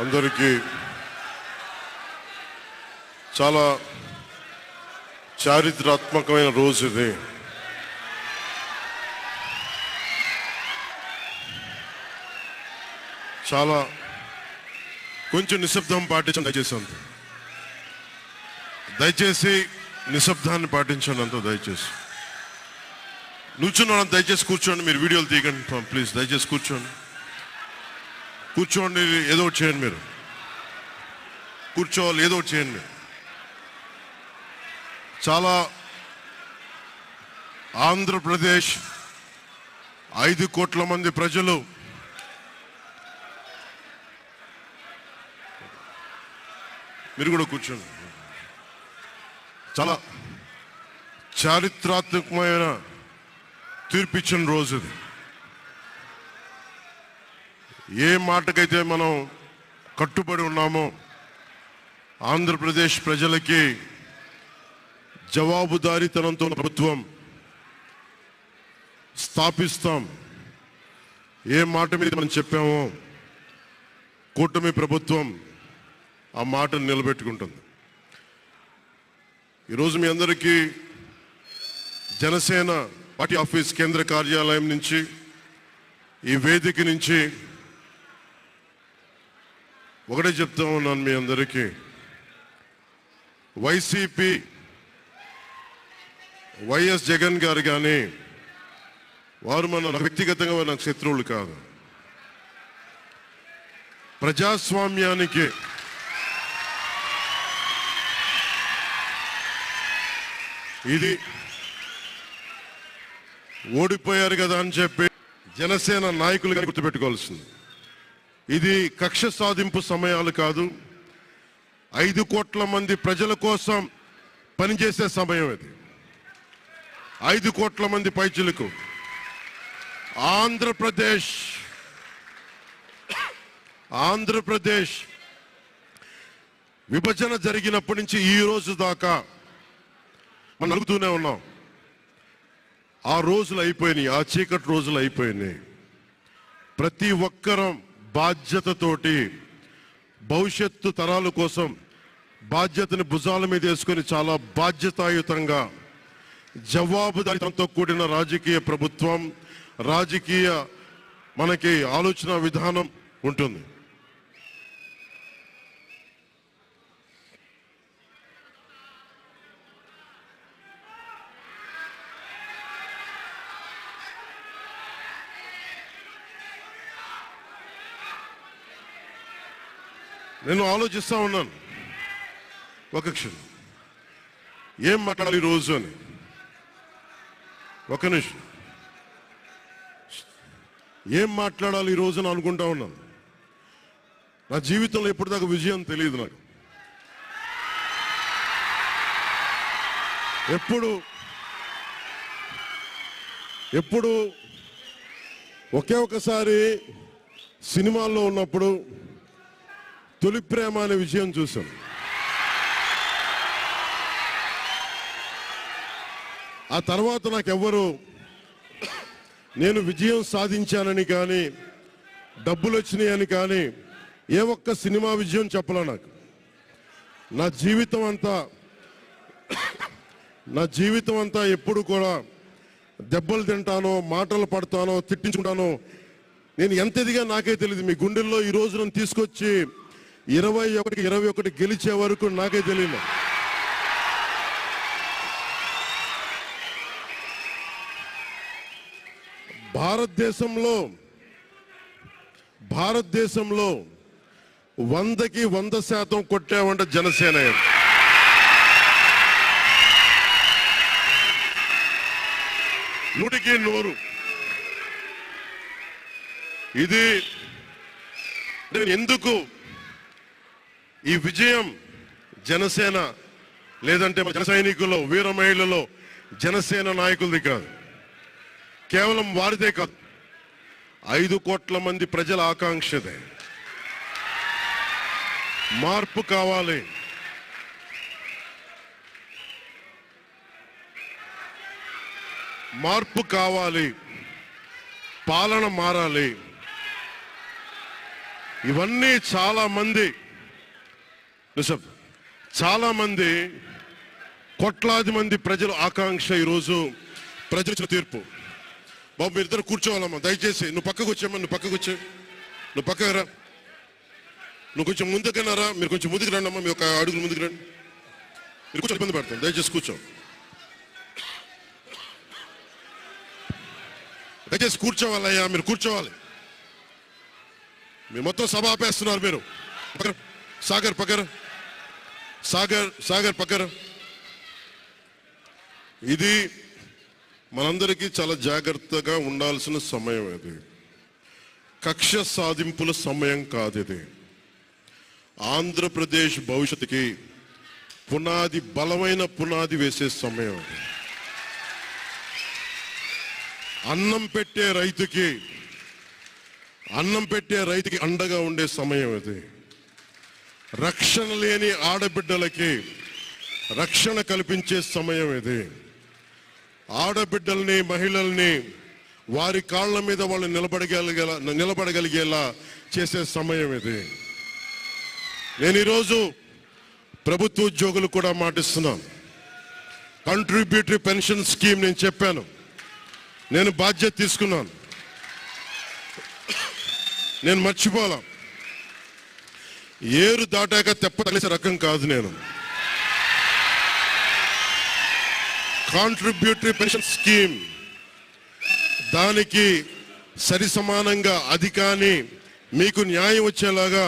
అందరికీ చాలా చారిత్రాత్మకమైన రోజు ఇది. చాలా కొంచెం నిశ్శబ్దం పాటించండి దయచేసి నిశ్శబ్దాన్ని పాటించండి అంత దయచేసి. నుంచున్న దయచేసి కూర్చోండి. మీరు వీడియోలు తీయకండి ప్లీజ్. దయచేసి కూర్చోండి. ఏదో ఒకటి చేయండి. మీరు కూర్చోవాలి, ఏదో ఒకటి చేయండి. చాలా ఆంధ్రప్రదేశ్ 5 కోట్ల మంది ప్రజలు మీరు కూడా కూర్చోండి. చాలా చారిత్రాత్మకమైన తీర్పిచ్చిన రోజు ఇది. ఏ మాటకైతే మనం కట్టుబడి ఉన్నామో ఆంధ్రప్రదేశ్ ప్రజలకి జవాబుదారీతనంతో ప్రభుత్వం స్థాపిస్తాం, ఏ మాట మీద మనం చెప్పామో కూటమి ప్రభుత్వం ఆ మాటను నిలబెట్టుకుంటుంది. ఈరోజు మీ అందరికీ జనసేన పార్టీ ఆఫీస్ కేంద్ర కార్యాలయం నుంచి, ఈ వేదిక నుంచి ఒకటే చెప్తా ఉన్నాను మీ అందరికీ. వైసీపీ వైఎస్ జగన్ గారు కానీ వారు వ్యక్తిగతంగా నాకు శత్రువులు కాదు. ప్రజాస్వామ్యానికి ఇది ఓడిపోయారు కదా అని చెప్పి జనసేన నాయకులుగా గుర్తుపెట్టుకోవాల్సింది. ఇది కక్ష సాధింపు సమయాలు కాదు. 5 కోట్ల మంది ప్రజల కోసం పనిచేసే సమయం ఇది. 5 కోట్ల మంది పైచులకు ఆంధ్రప్రదేశ్ విభజన జరిగినప్పటి నుంచి ఈ రోజు దాకా మనం అడుగుతూనే ఉన్నాం. ఆ రోజులు అయిపోయినాయి, ఆ చీకటి రోజులు అయిపోయినాయి. ప్రతి ఒక్కరం బాధ్యతతోటి భవిష్యత్తు తరాల కోసం బాధ్యతని భుజాల మీద వేసుకొని చాలా బాధ్యతాయుతంగా జవాబుదారీతనంతో కూడిన రాజకీయ ప్రభుత్వం, రాజకీయ మనకి ఆలోచన విధానం ఉంటుంది. నేను ఆలోచిస్తా ఉన్నాను ఒక క్షణం ఏం మాట్లాడాలి ఈ రోజు అని. ఒక నిమిషం ఏం మాట్లాడాలి ఈ రోజు అని అనుకుంటా ఉన్నాను. నా జీవితంలో ఎప్పటిదాకా విజయం తెలియదు నాకు. ఎప్పుడు ఒకే ఒకసారి సినిమాల్లో ఉన్నప్పుడు తొలి ప్రేమ అనే విషయం చూశాను. ఆ తర్వాత నాకెవ్వరు నేను విజయం సాధించానని కానీ డబ్బులు వచ్చినాయని కానీ ఏ ఒక్క సినిమా విజయం చెప్పలే నాకు. నా జీవితం అంతా ఎప్పుడు కూడా దెబ్బలు తింటానో, మాటలు పడతానో, తిట్టించుకుంటానో. నేను ఎంత ఎదిగా నాకే తెలియదు. మీ గుండెల్లో ఈ రోజు నన్ను తీసుకొచ్చి 21 గెలిచే వరకు నాకే తెలియదు. భారతదేశంలో 100కి 100% కొట్టామంటే జనసేన. 100కి 100. ఇది ఎందుకు ఈ విజయం జనసేన లేదంటే జన సైనికుల్లో, వీర మహిళల్లో జనసేన నాయకులది కాదు, కేవలం వారిదే కాదు, 5 కోట్ల మంది ప్రజల ఆకాంక్షదే. మార్పు కావాలి. పాలన మారాలి. ఇవన్నీ చాలా మంది కోట్లాది మంది ప్రజల ఆకాంక్ష. ఈరోజు ప్రజల తీర్పు. బాబు మీరిద్దరు కూర్చోవాలమ్మా, దయచేసి. నువ్వు పక్కకు వచ్చామ్మా, నువ్వు పక్కకు రా. నువ్వు కొంచెం ముందుకన్నారా, మీరు కొంచెం ముందుకు రండి అమ్మా, మీ ఒక అడుగులు ముందుకు రండి. మీరు కొంచెం ఇబ్బంది పడతాం, దయచేసి కూర్చోవాలయ్యా, మీరు కూర్చోవాలి. మీరు మొత్తం సభ ఆపేస్తున్నారు. మీరు సాగర్ పక్కర. ఇది మనందరికీ చాలా జాగ్రత్తగా ఉండాల్సిన సమయం. ఇది కక్ష సాధింపుల సమయం కాదు. ఇది ఆంధ్రప్రదేశ్ భవిష్యత్తుకి బలమైన పునాది వేసే సమయం. అన్నం పెట్టే రైతుకి అండగా ఉండే సమయం ఇది. రక్షణ లేని ఆడబిడ్డలకి రక్షణ కల్పించే సమయం ఇది. ఆడబిడ్డల్ని, మహిళల్ని వారి కాళ్ళ మీద వాళ్ళు నిలబడగలిగేలా చేసే సమయం ఇది. నేను ఈరోజు ప్రభుత్వ ఉద్యోగులు కూడా మాటిస్తున్నాను. కంట్రిబ్యూటరీ పెన్షన్ స్కీమ్ నేను చెప్పాను, నేను బాధ్యత తీసుకున్నాను, నేను మర్చిపోలా. ఏరు దాటాక తెప్పతలిసే రకం కాదు నేను. కాంట్రిబ్యూటరీ పెన్షన్ స్కీమ్ దానికి సరి సమానంగా అది కానీ మీకు న్యాయం వచ్చేలాగా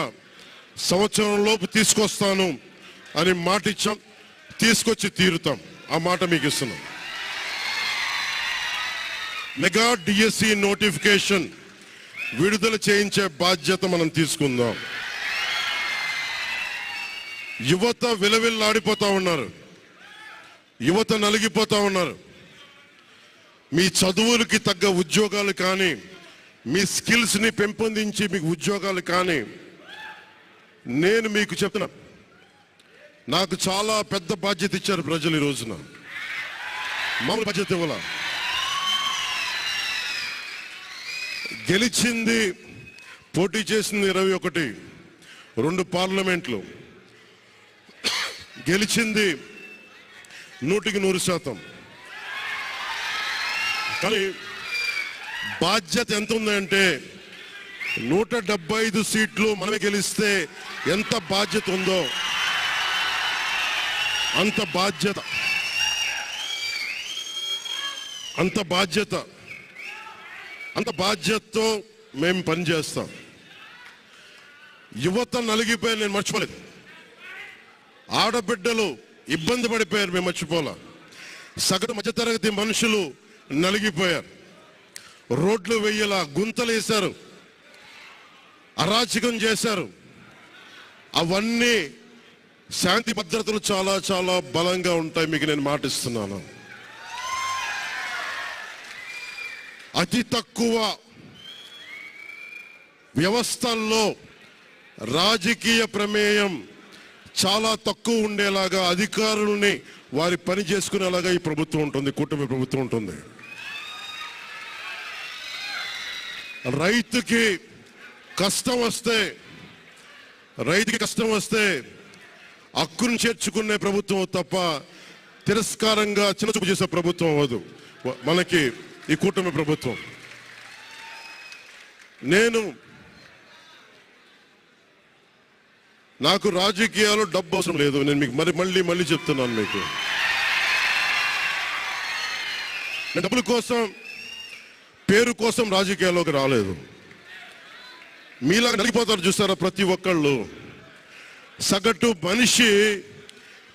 సంవత్సరం లోపు తీసుకొస్తాను అని మాట ఇచ్చాం. తీసుకొచ్చి తీరుతాం. ఆ మాట మీకు ఇస్తున్నాం. మెగా డిఎస్సి నోటిఫికేషన్ విడుదల చేయించే బాధ్యత మనం తీసుకుందాం. యువత విలవిల్లాడిపోతా ఉన్నారు, యువత నలిగిపోతా ఉన్నారు. మీ చదువులకి తగ్గ ఉద్యోగాలు కానీ, మీ స్కిల్స్ని పెంపొందించి మీకు ఉద్యోగాలు కానీ, నేను మీకు చెప్తున్నా, నాకు చాలా పెద్ద బాధ్యత ఇచ్చారు ప్రజలు. ఈ రోజున మామూలు బాధ్యత ఇవ్వాల. గెలిచింది, పోటీ చేసింది 21, 2 పార్లమెంట్లు గెలిచింది 100%. కానీ బాధ్యత ఎంత ఉందంటే 175 సీట్లు మనమే గెలిస్తే ఎంత బాధ్యత ఉందో అంత బాధ్యతతో మేము పనిచేస్తాం. యువత నలిగిపోయి నేను మర్చిపోలేదు. ఆడబిడ్డలు ఇబ్బంది పడిపోయారు, మేము మర్చిపోలా. సగటు మధ్యతరగతి మనుషులు నలిగిపోయారు. రోడ్లు వెయ్యలా, గుంతలు వేశారు, అరాచకం చేశారు. అవన్నీ శాంతి భద్రతలు చాలా చాలా బలంగా ఉంటాయి, మీకు నేను మాటిస్తున్నాను. అతి తక్కువ వ్యవస్థల్లో రాజకీయ ప్రమేయం చాలా తక్కువ ఉండేలాగా, అధికారులని వారి పని చేసుకునేలాగా ఈ ప్రభుత్వం ఉంటుంది, కూటమి ప్రభుత్వం ఉంటుంది. రైతుకి కష్టం వస్తే హక్కును చేర్చుకునే ప్రభుత్వం తప్ప తిరస్కారంగా చిన్నచూపు చేసే ప్రభుత్వం అవ్వదు మనకి ఈ కూటమి ప్రభుత్వం. నాకు రాజకీయాలు డబ్బు అవసరం లేదు. నేను మీకు మళ్ళీ చెప్తున్నాను. మీకు నేను డబ్బుల కోసం, పేరు కోసం రాజకీయాల్లోకి రాలేదు. మీలాగా నలిగిపోతారు చూస్తారా ప్రతి ఒక్కళ్ళు. సగటు మనిషి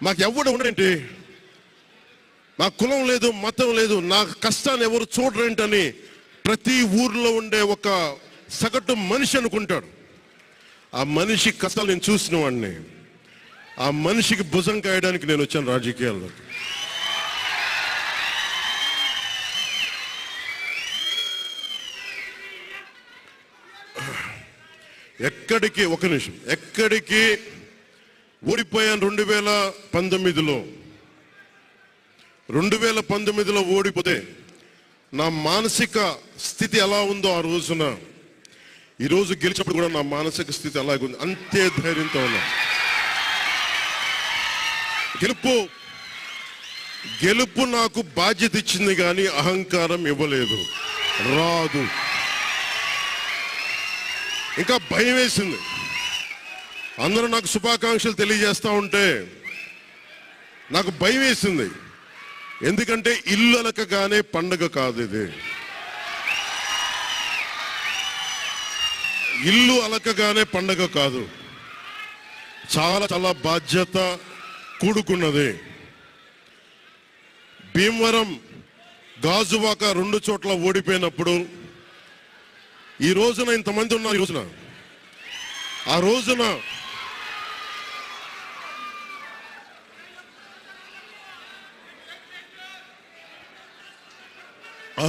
మాకు ఎవడు ఉండేంటి, నాకు కులం లేదు, మతం లేదు, నా కష్టాన్ని ఎవరు చూడరేంటని ప్రతి ఊర్లో ఉండే ఒక సగటు మనిషి అనుకుంటాడు. ఆ మనిషి కష్టాలు నేను చూసిన వాడిని. ఆ మనిషికి భుజం కాయడానికి నేను వచ్చాను రాజకీయాల్లో. ఎక్కడికి ఓడిపోయాను 2019లో ఓడిపోతే నా మానసిక స్థితి ఎలా ఉందో ఆ రోజున ఈరోజు గెలిచినప్పుడు కూడా నా మానసిక స్థితి అలాగే ఉంది, అంతే ధైర్యంతో ఉన్నా. గెలుపు నాకు బాధ్యత ఇచ్చింది కానీ అహంకారం ఇవ్వలేదు, రాదు. ఇంకా భయం వేసింది. అందరూ నాకు శుభాకాంక్షలు తెలియజేస్తా ఉంటే నాకు భయం వేసింది. ఎందుకంటే ఇల్లు అలకగానే పండగ కాదు ఇది. ఇల్లు అలకగానే పండగ కాదు, చాలా చాలా బాధ్యత కూడుకున్నది. భీమవరం, గాజువాక 2 చోట్ల ఓడిపోయినప్పుడు ఈ రోజున ఇంతమంది ఉన్నారు. ఆ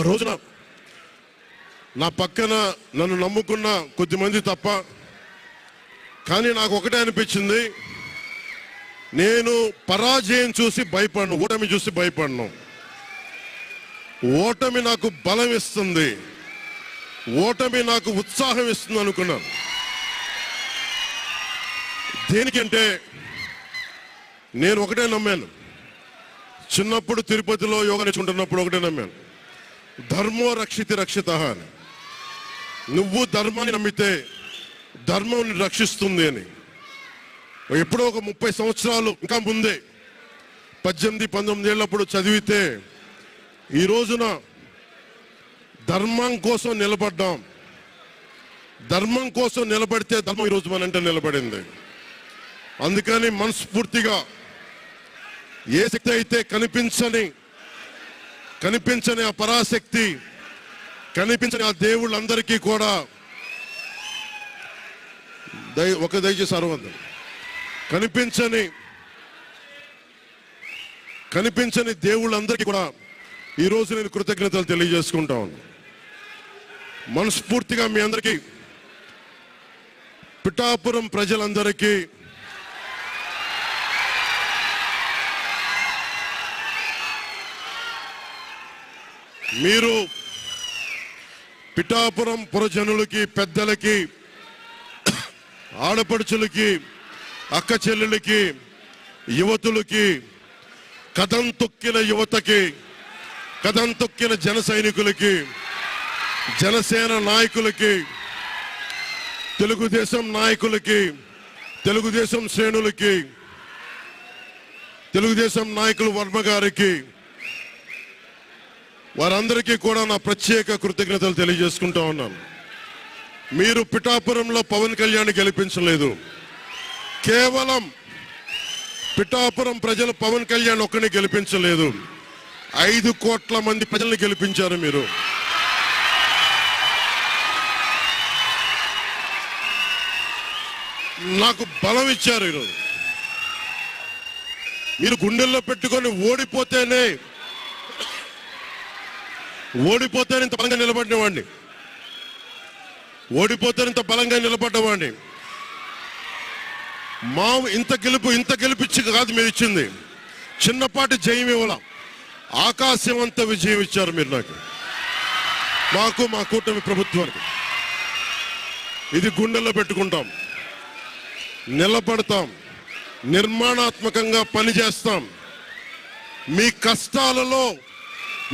రోజున నా పక్కన నన్ను నమ్ముకున్న కొద్దిమంది తప్ప, కానీ నాకు ఒకటే అనిపించింది, నేను పరాజయం చూసి భయపడను, ఓటమి చూసి భయపడను. ఓటమి నాకు బలం ఇస్తుంది, ఓటమి నాకు ఉత్సాహం ఇస్తుంది అనుకున్నాను. దేనికంటే నేను ఒకటే నమ్మాను. చిన్నప్పుడు తిరుపతిలో యోగా నేర్చుకుంటున్నప్పుడు ఒకటే నమ్మాను, ధర్మో రక్షితి రక్షిత అని. నువ్వు ధర్మాన్ని నమ్మితే ధర్మం రక్షిస్తుంది అని. ఎప్పుడో ఒక 30 సంవత్సరాలు ఇంకా ముందే 18-19 ఏళ్ళప్పుడు చదివితే ఈ రోజున ధర్మం కోసం నిలబడ్డాం. ధర్మం కోసం నిలబడితే ధర్మం ఈరోజు మనంటే నిలబడింది. అందుకని మనస్ఫూర్తిగా ఏ శక్తి అయితే కనిపించని ఆ పరాశక్తి, కనిపించని ఆ దేవుళ్ళందరికీ కూడా దయచేసి అరవద్దు, కనిపించని దేవుళ్ళందరికీ కూడా ఈరోజు నేను కృతజ్ఞతలు తెలియజేసుకుంటా ఉన్నాను. మనస్ఫూర్తిగా మీ అందరికీ, పిఠాపురం ప్రజలందరికీ మీరు పిఠాపురం పురజనులకి, పెద్దలకి, ఆడపడుచులకి, అక్క చెల్లెలకి, యువతులకి, కథం తొక్కిన యువతకి, కథం తొక్కిన జన సైనికులకి, జనసేన నాయకులకి, తెలుగుదేశం నాయకులకి, తెలుగుదేశం శ్రేణులకి, తెలుగుదేశం నాయకులు వర్మ గారికి, వారందరికీ కూడా నా ప్రత్యేక కృతజ్ఞతలు తెలియజేసుకుంటా ఉన్నాను. మీరు పిఠాపురంలో పవన్ కళ్యాణ్ గెలిపించలేదు, కేవలం పిఠాపురం ప్రజలు పవన్ కళ్యాణ్ ఒక్కడిని గెలిపించలేదు, 5 కోట్ల మంది ప్రజల్ని గెలిపించారు. మీరు నాకు బలం ఇచ్చారు. ఈరోజు మీరు గుండెల్లో పెట్టుకొని ఓడిపోతేనే ఇంత బలంగా నిలబడినవాడిని, ఇంత బలంగా నిలబడ్డవాడిని. ఇంత గెలిపించి కాదు మీరు ఇచ్చింది, చిన్నపాటి జయం ఇవ్వాల, ఆకాశం అంత విజయం ఇచ్చారు మీరు మాకు, మా కూటమి ప్రభుత్వానికి. ఇది గుండెల్లో పెట్టుకుంటాం, నిలబడతాం, నిర్మాణాత్మకంగా పనిచేస్తాం. మీ కష్టాలలో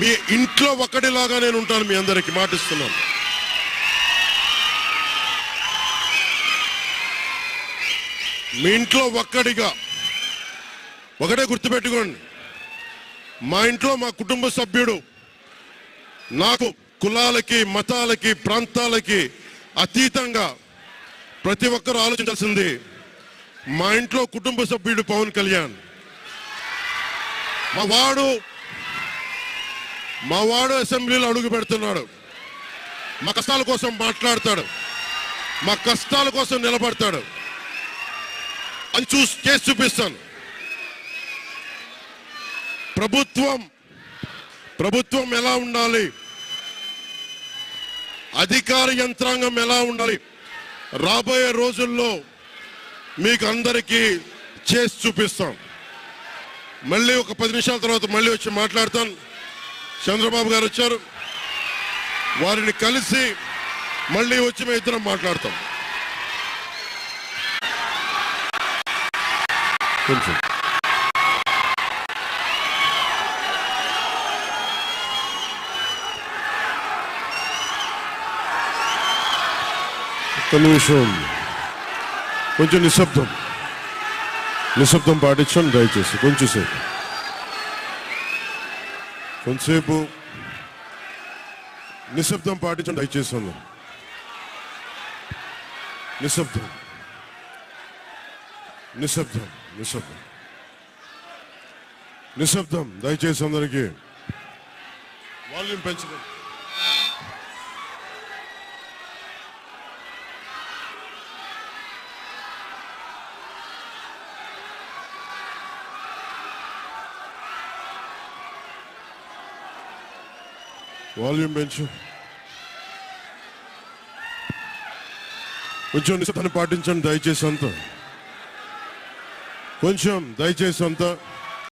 మీ ఇంట్లో ఒకటిలాగా నేను ఉంటాను, మీ అందరికీ మాటిస్తున్నాను. మీ ఇంట్లో ఒక్కడిగా, ఒకటే గుర్తుపెట్టుకోండి, మా ఇంట్లో మా కుటుంబ సభ్యుడు నాకు కులాలకి, మతాలకి, ప్రాంతాలకి అతీతంగా ప్రతి ఒక్కరు ఆలోచించాల్సింది, మా ఇంట్లో కుటుంబ సభ్యుడు పవన్ కళ్యాణ్. మా వాడు అసెంబ్లీలో అడుగు పెడుతున్నాడు, మా కష్టాల కోసం మాట్లాడతాడు, మా కష్టాల కోసం నిలబడతాడు అని చేసి చూపిస్తాను. ప్రభుత్వం ఎలా ఉండాలి, అధికార యంత్రాంగం ఎలా ఉండాలి, రాబోయే రోజుల్లో మీకు అందరికీ చేసి చూపిస్తాం. మళ్ళీ ఒక 10 నిమిషాల తర్వాత మళ్ళీ వచ్చి మాట్లాడతాను. చంద్రబాబు గారు వచ్చారు, వారిని కలిసి మళ్ళీ వచ్చి మేము ఇద్దరం మాట్లాడతాం. కొంచెం ఒక్క నిమిషం, కొంచెం నిశ్శబ్దం పాటించండి దయచేసి. కొంచెంసేపు నిశ్శబ్దం పాటించండి దయచేసి. నిశ్శబ్దం దయచేసి. అందరికీ వాల్యూమ్ పెంచండి. వాల్యూమ్ పెంచు. కొంచెం నిశ్శబ్దాన్ని పాటించండి దయచేసి అంతా. కొంచెం దయచేసి అంతా.